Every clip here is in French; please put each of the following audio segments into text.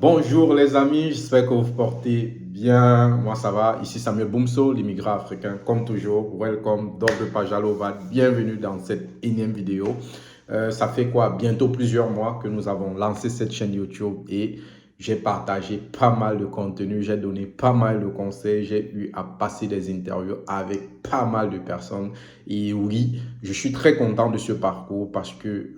Bonjour les amis, j'espère que vous vous portez bien. Moi ça va, ici Samuel Boumso, l'immigrant africain, comme toujours. Welcome, Dove Pajalova, bienvenue dans cette énième vidéo. Ça fait quoi? Bientôt plusieurs mois que nous avons lancé cette chaîne YouTube et j'ai partagé pas mal de contenu, j'ai donné pas mal de conseils, j'ai eu à passer des interviews avec pas mal de personnes. Et oui, je suis très content de ce parcours parce que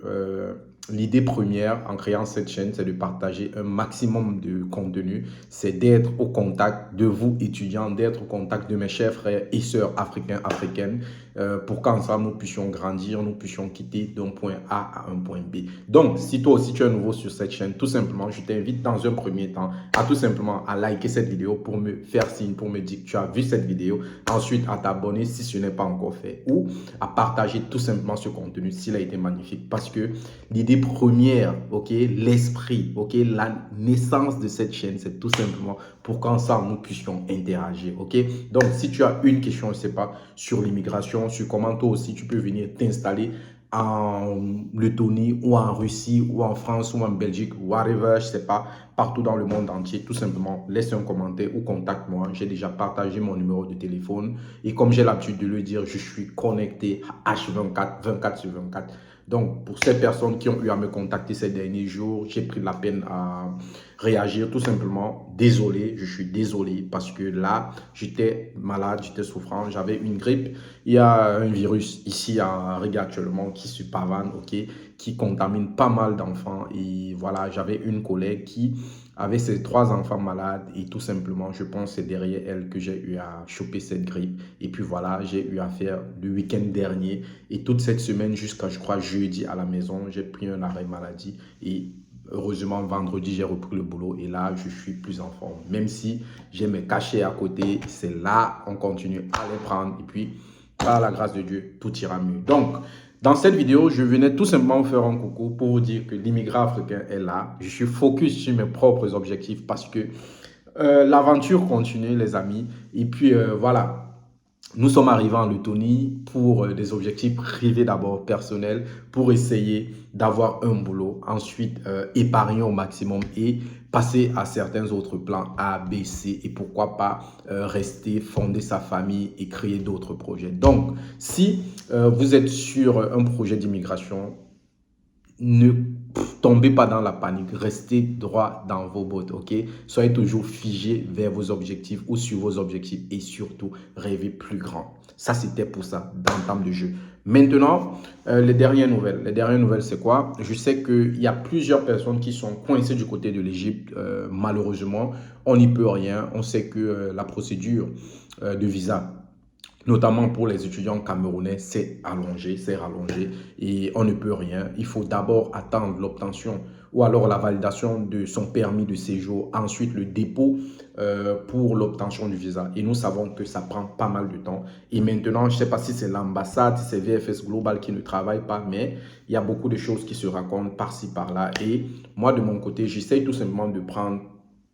l'idée première en créant cette chaîne, c'est de partager un maximum de contenu, c'est d'être au contact de vous étudiants, d'être au contact de mes chers frères et sœurs africains, africaines, pour qu'ensemble nous puissions grandir, nous puissions quitter d'un point A à un point B. Donc, si toi aussi tu es nouveau sur cette chaîne, tout simplement, je t'invite dans un premier temps à tout simplement à liker cette vidéo pour me faire signe, pour me dire que tu as vu cette vidéo, ensuite à t'abonner si ce n'est pas encore fait ou à partager tout simplement ce contenu s'il a été magnifique parce que l'idée première, ok, l'esprit, ok, la naissance de cette chaîne, c'est tout simplement pour qu'ensemble nous puissions interagir, ok. Donc, si tu as une question, je ne sais pas, sur l'immigration, sur comment toi aussi tu peux venir t'installer en Lettonie ou en Russie ou en France ou en Belgique, whatever, je ne sais pas, partout dans le monde entier, tout simplement, laisse un commentaire ou contacte-moi. J'ai déjà partagé mon numéro de téléphone et comme j'ai l'habitude de le dire, je suis connecté H24, 24 sur 24. Donc, pour ces personnes qui ont eu à me contacter ces derniers jours, j'ai pris la peine à réagir tout simplement. Désolé, je suis désolé parce que là, j'étais malade, j'étais souffrant, j'avais une grippe. Il y a un virus ici à Riga actuellement qui se pavane, ok, qui contamine pas mal d'enfants. Et voilà, j'avais une collègue qui avait ses 3 enfants malades et tout simplement, je pense, c'est derrière elle que j'ai eu à choper cette grippe. Et puis voilà, j'ai eu à faire le week-end dernier et toute cette semaine jusqu'à, je crois, jeudi à la maison, j'ai pris un arrêt maladie et heureusement, vendredi, j'ai repris le boulot et là, je suis plus en forme. Même si j'ai mes cachets à côté, c'est là, on continue à les prendre et puis, par la grâce de Dieu, tout ira mieux. Donc, dans cette vidéo, je venais tout simplement vous faire un coucou pour vous dire que l'immigrant africain est là. Je suis focus sur mes propres objectifs parce que l'aventure continue, les amis. Et puis, voilà. Nous sommes arrivés en Lettonie pour des objectifs privés d'abord, personnels, pour essayer d'avoir un boulot, ensuite épargner au maximum et passer à certains autres plans A, B, C et pourquoi pas rester, fonder sa famille et créer d'autres projets. Donc, si vous êtes sur un projet d'immigration, ne tombez pas dans la panique, restez droit dans vos bottes, ok? Soyez toujours figé vers vos objectifs ou sur vos objectifs et surtout, rêvez plus grand. Ça, c'était pour ça, d'entame de jeu. Maintenant, les dernières nouvelles. Les dernières nouvelles, c'est quoi? Je sais qu'il y a plusieurs personnes qui sont coincées du côté de l'Égypte. Malheureusement, on n'y peut rien. On sait que la procédure de visa, notamment pour les étudiants camerounais, c'est allongé, c'est rallongé et on ne peut rien. Il faut d'abord attendre l'obtention ou alors la validation de son permis de séjour, ensuite le dépôt pour l'obtention du visa. Et nous savons que ça prend pas mal de temps. Et maintenant, je ne sais pas si c'est l'ambassade, si c'est VFS Global qui ne travaille pas, mais il y a beaucoup de choses qui se racontent par-ci, par-là. Et moi, de mon côté, j'essaye tout simplement de prendre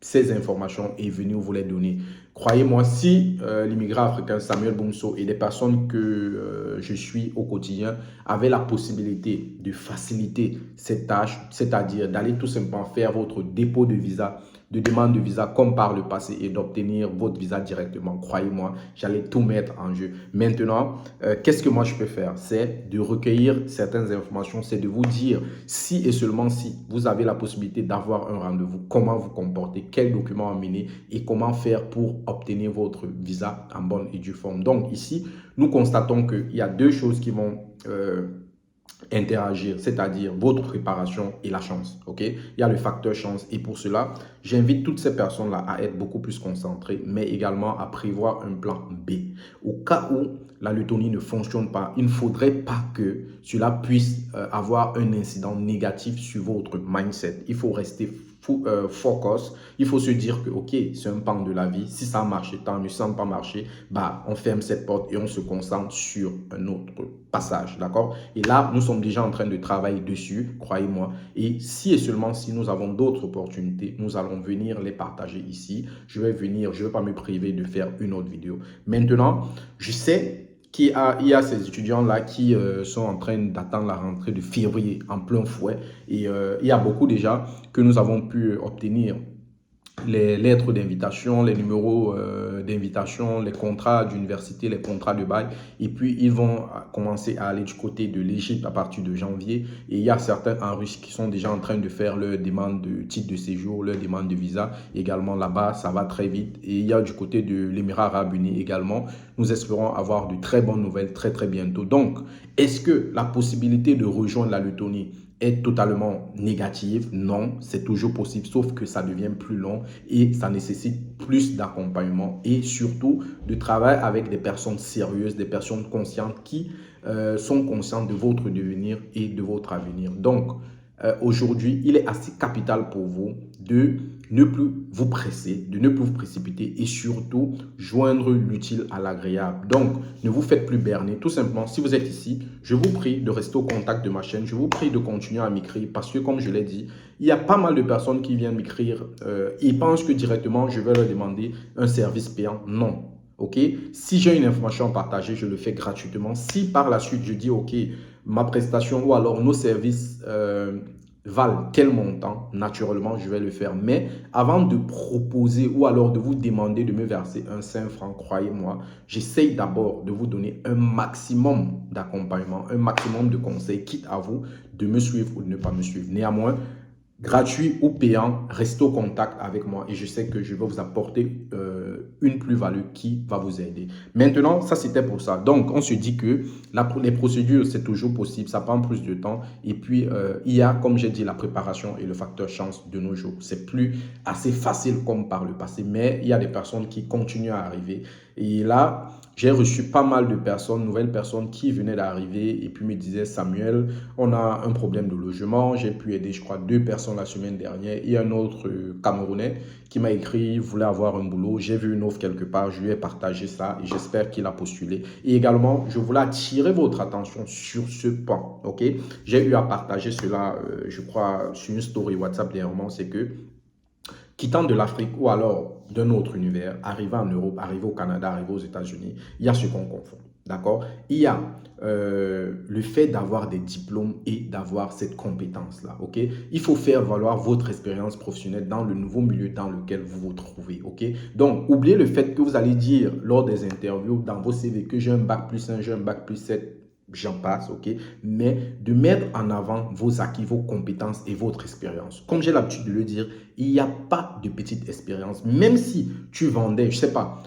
ces informations et venir vous les donner. Croyez-moi, si l'immigrant africain Samuel Boumso et des personnes que je suis au quotidien avaient la possibilité de faciliter cette tâche, c'est-à-dire d'aller tout simplement faire votre dépôt de visa, de demande de visa comme par le passé et d'obtenir votre visa directement, croyez-moi, j'allais tout mettre en jeu. Maintenant, qu'est-ce que moi je peux faire? C'est de recueillir certaines informations, c'est de vous dire si et seulement si vous avez la possibilité d'avoir un rendez-vous, comment vous comporter, quels documents amener et comment faire pour obtenir votre visa en bonne et due forme. Donc ici, nous constatons qu'il y a deux choses qui vont interagir, c'est-à-dire votre préparation et la chance, ok? Il y a le facteur chance et pour cela, j'invite toutes ces personnes-là à être beaucoup plus concentrées, mais également à prévoir un plan B. Au cas où la Lettonie ne fonctionne pas, il ne faudrait pas que cela puisse avoir un incident négatif sur votre mindset. Il faut rester focus. Il faut se dire que, ok, c'est un pan de la vie. Si ça marche, tant mieux. Si ça n'a pas marché, bah, on ferme cette porte et on se concentre sur un autre passage, d'accord? Et là, nous sommes déjà en train de travailler dessus, croyez-moi. Et si et seulement si nous avons d'autres opportunités, nous allons venir les partager ici. Je vais venir, je ne vais pas me priver de faire une autre vidéo. Maintenant, je sais qu'il y a ces étudiants-là qui sont en train d'attendre la rentrée de février en plein fouet. Et il y a beaucoup déjà que nous avons pu obtenir les lettres d'invitation, les numéros d'invitation, les contrats d'université, les contrats de bail. Et puis, ils vont commencer à aller du côté de l'Égypte à partir de janvier. Et il y a certains en Russie qui sont déjà en train de faire leur demande de titre de séjour, leur demande de visa. Également, là-bas, ça va très vite. Et il y a du côté de l'Émirat arabe uni également. Nous espérons avoir de très bonnes nouvelles très, très bientôt. Donc, est-ce que la possibilité de rejoindre la Lettonie est totalement négative? Non, c'est toujours possible, sauf que ça devient plus long et ça nécessite plus d'accompagnement et surtout de travail avec des personnes sérieuses, des personnes conscientes qui sont conscientes de votre devenir et de votre avenir. Donc, aujourd'hui, il est assez capital pour vous de ne plus vous presser, de ne plus vous précipiter et surtout joindre l'utile à l'agréable. Donc, ne vous faites plus berner. Tout simplement, si vous êtes ici, je vous prie de rester au contact de ma chaîne. Je vous prie de continuer à m'écrire parce que, comme je l'ai dit, il y a pas mal de personnes qui viennent m'écrire et pensent que directement, je vais leur demander un service payant. Non. OK? Si j'ai une information à partager, je le fais gratuitement. Si par la suite, je dis, OK, ma prestation ou alors nos services valent tel montant, naturellement, je vais le faire. Mais avant de proposer ou alors de vous demander de me verser un 5 francs, croyez-moi, j'essaye d'abord de vous donner un maximum d'accompagnement, un maximum de conseils, quitte à vous de me suivre ou de ne pas me suivre. Néanmoins, gratuit ou payant, restez au contact avec moi et je sais que je vais vous apporter une plus-value qui va vous aider. Maintenant, ça c'était pour ça. Donc, on se dit que les procédures, c'est toujours possible, ça prend plus de temps. Et puis, il y a, comme j'ai dit, la préparation et le facteur chance de nos jours. C'est plus assez facile comme par le passé, mais il y a des personnes qui continuent à arriver. Et là, j'ai reçu pas mal de personnes, nouvelles personnes qui venaient d'arriver et puis me disaient, Samuel, on a un problème de logement. J'ai pu aider, je crois, 2 personnes la semaine dernière. Il y a un autre Camerounais qui m'a écrit, il voulait avoir un boulot. J'ai vu une offre quelque part, je lui ai partagé ça et j'espère qu'il a postulé. Et également, je voulais attirer votre attention sur ce point, ok? J'ai eu à partager cela, je crois, sur une story WhatsApp dernièrement, c'est que quittant de l'Afrique ou alors d'un autre univers, arrivant en Europe, arrivant au Canada, arrivant aux États-Unis, il y a ce qu'on confond. D'accord? Il y a le fait d'avoir des diplômes et d'avoir cette compétence-là. OK? Il faut faire valoir votre expérience professionnelle dans le nouveau milieu dans lequel vous vous trouvez. OK? Donc, oubliez le fait que vous allez dire lors des interviews dans vos CV que j'ai un bac plus 1, j'ai un bac plus 7, j'en passe, ok? Mais de mettre en avant vos acquis, vos compétences et votre expérience. Comme j'ai l'habitude de le dire, il n'y a pas de petite expérience. Même si tu vendais, je ne sais pas,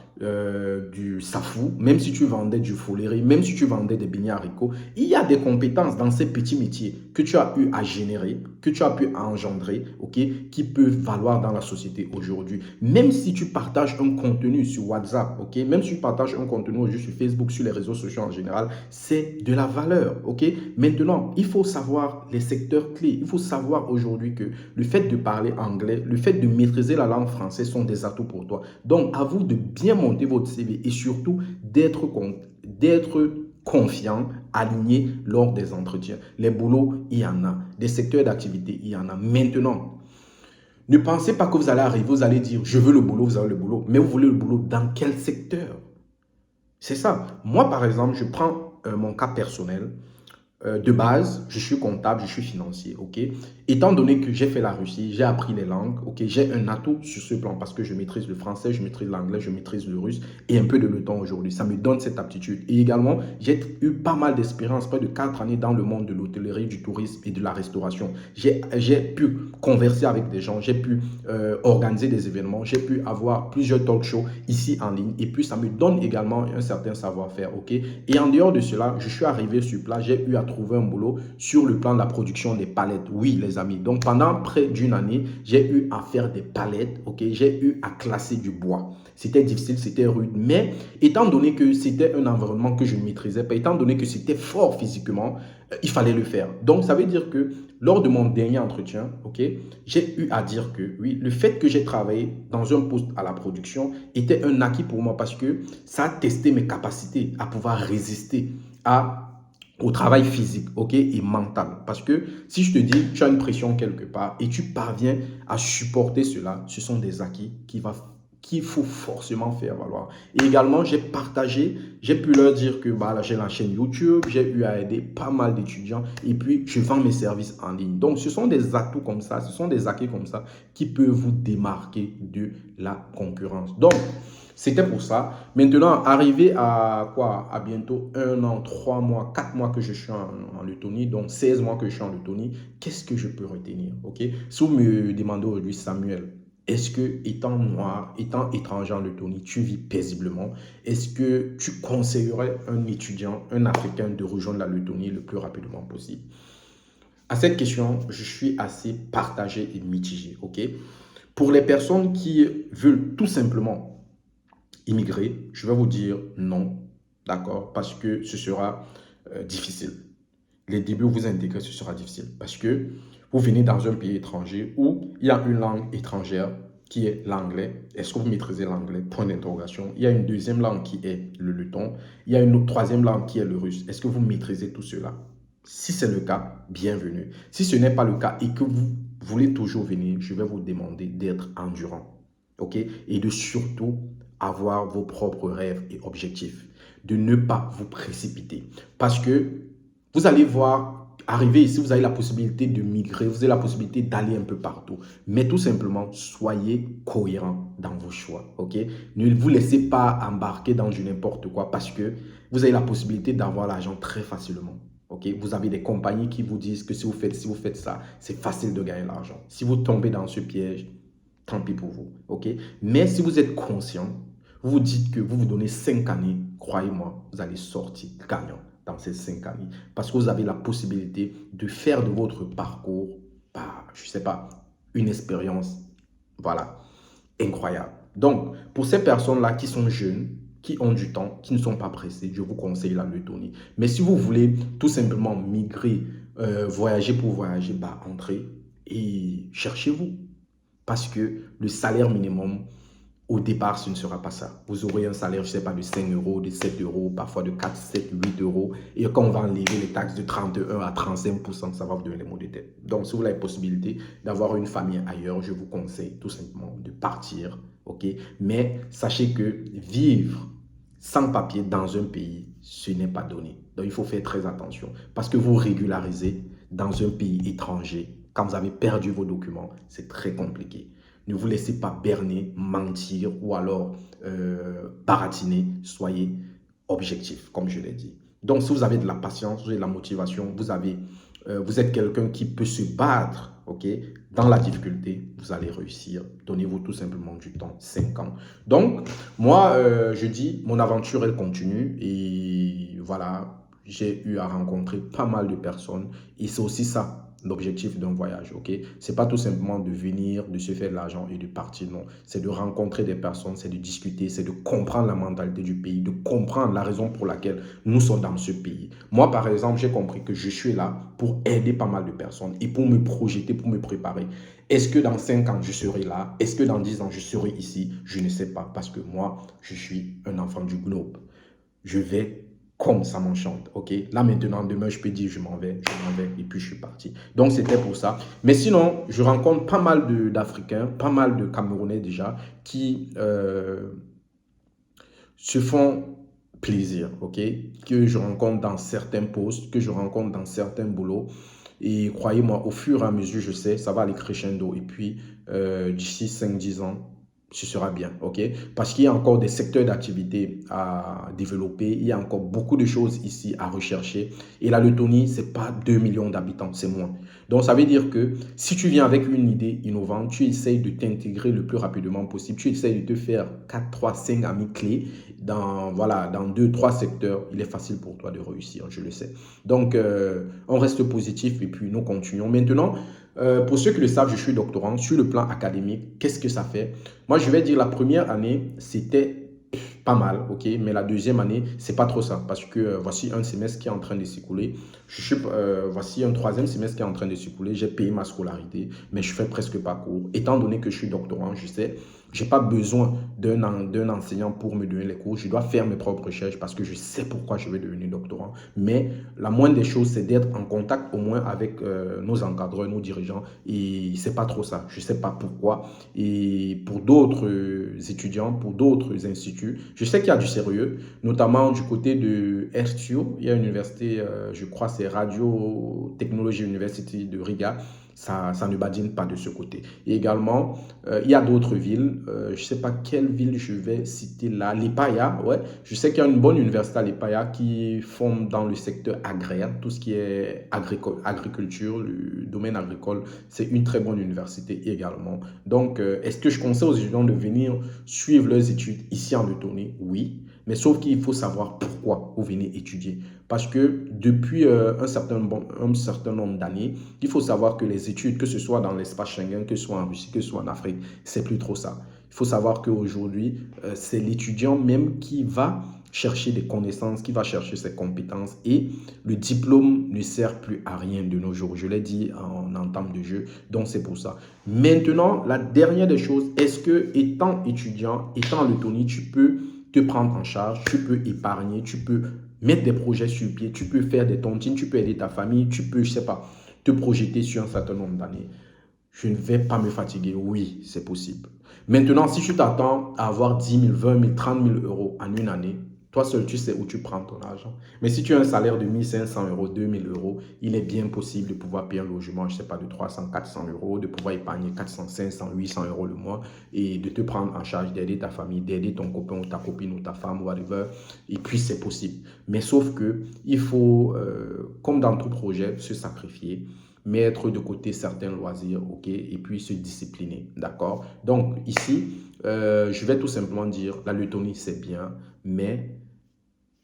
du safou, même si tu vendais du foléry, même si tu vendais des beignets haricots, il y a des compétences dans ces petits métiers que tu as eu à générer, que tu as pu engendrer, ok, qui peuvent valoir dans la société aujourd'hui. Même si tu partages un contenu sur WhatsApp, ok, même si tu partages un contenu aujourd'hui sur Facebook, sur les réseaux sociaux en général, c'est de la valeur, ok. Maintenant, il faut savoir les secteurs clés. Il faut savoir aujourd'hui que le fait de parler anglais, le fait de maîtriser la langue française sont des atouts pour toi. Donc, à vous de bien monter votre CV et surtout d'être confiant, aligné lors des entretiens. Les boulots, il y en a. Des secteurs d'activité, il y en a. Maintenant, ne pensez pas que vous allez arriver, vous allez dire, je veux le boulot, vous avez le boulot. Mais vous voulez le boulot dans quel secteur? C'est ça. Moi, par exemple, je prends mon cas personnel. De base, je suis comptable, je suis financier, ok? Étant donné que j'ai fait la Russie, j'ai appris les langues, ok? J'ai un atout sur ce plan parce que je maîtrise le français, je maîtrise l'anglais, je maîtrise le russe et un peu de letton aujourd'hui. Ça me donne cette aptitude. Et également, j'ai eu pas mal d'expérience, près de 4 années dans le monde de l'hôtellerie, du tourisme et de la restauration. J'ai pu converser avec des gens, j'ai pu organiser des événements, j'ai pu avoir plusieurs talk shows ici en ligne et puis ça me donne également un certain savoir-faire, ok? Et en dehors de cela, je suis arrivé sur place, j'ai eu à trouver un boulot sur le plan de la production des palettes. Oui, les amis. Donc, pendant près d'une année, j'ai eu à faire des palettes. Ok, j'ai eu à classer du bois. C'était difficile, c'était rude. Mais étant donné que c'était un environnement que je ne maîtrisais pas, étant donné que c'était fort physiquement, il fallait le faire. Donc, ça veut dire que lors de mon dernier entretien, ok, j'ai eu à dire que oui, le fait que j'ai travaillé dans un poste à la production était un acquis pour moi parce que ça a testé mes capacités à pouvoir résister au travail physique, ok, et mental. Parce que si je te dis, tu as une pression quelque part et tu parviens à supporter cela, ce sont des acquis qui vont qu'il faut forcément faire valoir. Et également, j'ai partagé, j'ai pu leur dire que là, j'ai la chaîne YouTube, j'ai eu à aider pas mal d'étudiants et puis je vends mes services en ligne. Donc, ce sont des atouts comme ça, ce sont des acquis comme ça qui peuvent vous démarquer de la concurrence. Donc, c'était pour ça. Maintenant, arrivé à quoi? À bientôt 1 an, 3 mois, 4 mois que je suis en Lettonie, donc 16 mois que je suis en Lettonie, qu'est-ce que je peux retenir? Ok? Si vous me demandez aujourd'hui, Samuel, est-ce que, étant noir, étant étranger en Lettonie, tu vis paisiblement? Est-ce que tu conseillerais un étudiant, un Africain, de rejoindre la Lettonie le plus rapidement possible? À cette question, je suis assez partagé et mitigé. Ok? Pour les personnes qui veulent tout simplement immigrer, je vais vous dire non, d'accord, parce que ce sera difficile. Les débuts où vous intégrez, ce sera difficile parce que vous venez dans un pays étranger où il y a une langue étrangère qui est l'anglais. Est-ce que vous maîtrisez l'anglais? Point d'interrogation. Il y a une deuxième langue qui est le letton. Il y a une autre troisième langue qui est le russe. Est-ce que vous maîtrisez tout cela? Si c'est le cas, bienvenue. Si ce n'est pas le cas et que vous voulez toujours venir, je vais vous demander d'être endurant. OK? Et de surtout avoir vos propres rêves et objectifs. De ne pas vous précipiter. Parce que vous allez voir, arriver ici, vous avez la possibilité de migrer, vous avez la possibilité d'aller un peu partout. Mais tout simplement, soyez cohérent dans vos choix. OK? Ne vous laissez pas embarquer dans du n'importe quoi parce que vous avez la possibilité d'avoir l'argent très facilement. Okay? Vous avez des compagnies qui vous disent que si vous faites ça, c'est facile de gagner l'argent. Si vous tombez dans ce piège, tant pis pour vous. Okay? Mais si vous êtes conscient, vous vous dites que vous vous donnez 5 années, croyez-moi, vous allez sortir gagnant dans ces 5 années. Parce que vous avez la possibilité de faire de votre parcours, je ne sais pas, une expérience, voilà, incroyable. Donc, pour ces personnes-là qui sont jeunes, qui ont du temps, qui ne sont pas pressés, je vous conseille la Lettonie. Mais si vous voulez tout simplement migrer, voyager pour voyager, entrez et cherchez-vous. Parce que le salaire minimum, au départ, ce ne sera pas ça. Vous aurez un salaire, je ne sais pas, de 5 euros, de 7 euros, parfois de 4, 7, 8 euros. Et quand on va enlever les taxes de 31 à 35%, ça va vous donner les mots de tête. Donc, si vous avez la possibilité d'avoir une famille ailleurs, je vous conseille tout simplement de partir. OK? Mais sachez que vivre sans papier dans un pays, ce n'est pas donné. Donc, il faut faire très attention. Parce que vous régularisez dans un pays étranger, quand vous avez perdu vos documents, c'est très compliqué. Ne vous laissez pas berner, mentir ou alors baratiner. Soyez objectif, comme je l'ai dit. Donc, si vous avez de la patience, vous avez de la motivation, vous êtes quelqu'un qui peut se battre, ok, dans la difficulté, vous allez réussir. Donnez-vous tout simplement du temps, 5 ans. Donc, moi, je dis, mon aventure, elle continue et voilà, j'ai eu à rencontrer pas mal de personnes et c'est aussi ça. L'objectif d'un voyage, ok? C'est pas tout simplement de venir, de se faire de l'argent et de partir, non. C'est de rencontrer des personnes, c'est de discuter, c'est de comprendre la mentalité du pays, de comprendre la raison pour laquelle nous sommes dans ce pays. Moi, par exemple, j'ai compris que je suis là pour aider pas mal de personnes et pour me projeter, pour me préparer. Est-ce que dans 5 ans, je serai là? Est-ce que dans 10 ans, je serai ici? Je ne sais pas parce que moi, je suis un enfant du globe. Je vais comme ça m'enchante, ok? Là maintenant, demain, je peux dire je m'en vais, et puis je suis parti. Donc, c'était pour ça. Mais sinon, je rencontre pas mal d'Africains, pas mal de Camerounais déjà, qui se font plaisir, ok? Que je rencontre dans certains postes, que je rencontre dans certains boulots. Et croyez-moi, au fur et à mesure, je sais, ça va aller crescendo. Et puis, d'ici 5-10 ans, ce sera bien, ok? Parce qu'il y a encore des secteurs d'activité à développer, il y a encore beaucoup de choses ici à rechercher. Et la Lettonie, ce n'est pas 2 millions d'habitants, c'est moins. Donc, ça veut dire que si tu viens avec une idée innovante, tu essayes de t'intégrer le plus rapidement possible, tu essayes de te faire 4, 3, 5 amis clés dans 2, 3 secteurs, il est facile pour toi de réussir, je le sais. Donc, on reste positif et puis nous continuons. Maintenant, pour ceux qui le savent, je suis doctorant. Sur le plan académique, qu'est-ce que ça fait? Moi, je vais dire la première année, c'était pas mal, ok, mais la deuxième année, c'est pas trop ça, parce que voici un semestre qui est en train de s'écouler, voici un troisième semestre qui est en train de s'écouler, j'ai payé ma scolarité, mais je fais presque pas cours. Étant donné que je suis doctorant, je sais, j'ai pas besoin d'un enseignant pour me donner les cours, je dois faire mes propres recherches parce que je sais pourquoi je vais devenir doctorant, mais la moindre des choses, c'est d'être en contact au moins avec nos encadreurs, nos dirigeants, et c'est pas trop ça, je sais pas pourquoi. Et pour d'autres étudiants, pour d'autres instituts, je sais qu'il y a du sérieux, notamment du côté de RTU. Il y a une université, je crois, c'est Radio Technology University de Riga. Ça ne badine pas de ce côté. Et également, il y a d'autres villes. Je ne sais pas quelle ville je vais citer là. Lipaya, ouais. Je sais qu'il y a une bonne université à Lipaya qui forme dans le secteur agraire, tout ce qui est agriculture, le domaine agricole. C'est une très bonne université également. Donc, est-ce que je conseille aux étudiants de venir suivre leurs études ici en Lettonie? Oui. Mais sauf qu'il faut savoir pourquoi vous venez étudier. Parce que depuis un certain nombre d'années, il faut savoir que les études, que ce soit dans l'espace Schengen, que ce soit en Russie, que ce soit en Afrique, c'est plus trop ça. Il faut savoir qu'aujourd'hui, c'est l'étudiant même qui va chercher des connaissances, qui va chercher ses compétences et le diplôme ne sert plus à rien de nos jours. Je l'ai dit en entame de jeu, donc c'est pour ça. Maintenant, la dernière des choses, est-ce que étant étudiant, étant en Lettonie, tu peux te prendre en charge, tu peux épargner, tu peux mettre des projets sur pied, tu peux faire des tontines, tu peux aider ta famille, tu peux, je sais pas, te projeter sur un certain nombre d'années. Je ne vais pas me fatiguer. Oui, c'est possible. Maintenant, si tu t'attends à avoir 10 000, 20 000, 30 000 euros en une année, toi seul, tu sais où tu prends ton argent. Mais si tu as un salaire de 1 500 euros, 2 000 euros, il est bien possible de pouvoir payer un logement, je ne sais pas, de 300, 400 euros, de pouvoir épargner 400, 500, 800 euros le mois et de te prendre en charge, d'aider ta famille, d'aider ton copain ou ta copine ou ta femme, whatever. Et puis, c'est possible. Mais sauf que il faut, comme dans tout projet, se sacrifier, mettre de côté certains loisirs, ok, et puis se discipliner, d'accord? Donc ici, je vais tout simplement dire, la Lettonie c'est bien, mais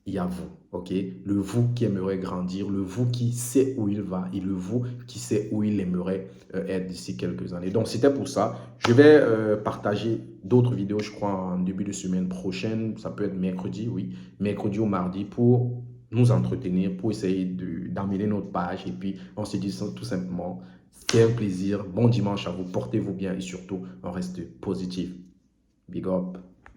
il y a vous, ok? Le vous qui aimerait grandir, le vous qui sait où il va et le vous qui sait où il aimerait être d'ici quelques années. Donc c'était pour ça. Je vais partager d'autres vidéos, je crois, en début de semaine prochaine. Ça peut être mercredi, oui, mercredi ou mardi pour nous entretenir, pour essayer d'amener notre page. Et puis, on se dit tout simplement, c'est un plaisir. Bon dimanche à vous, portez-vous bien et surtout, on reste positif. Big up.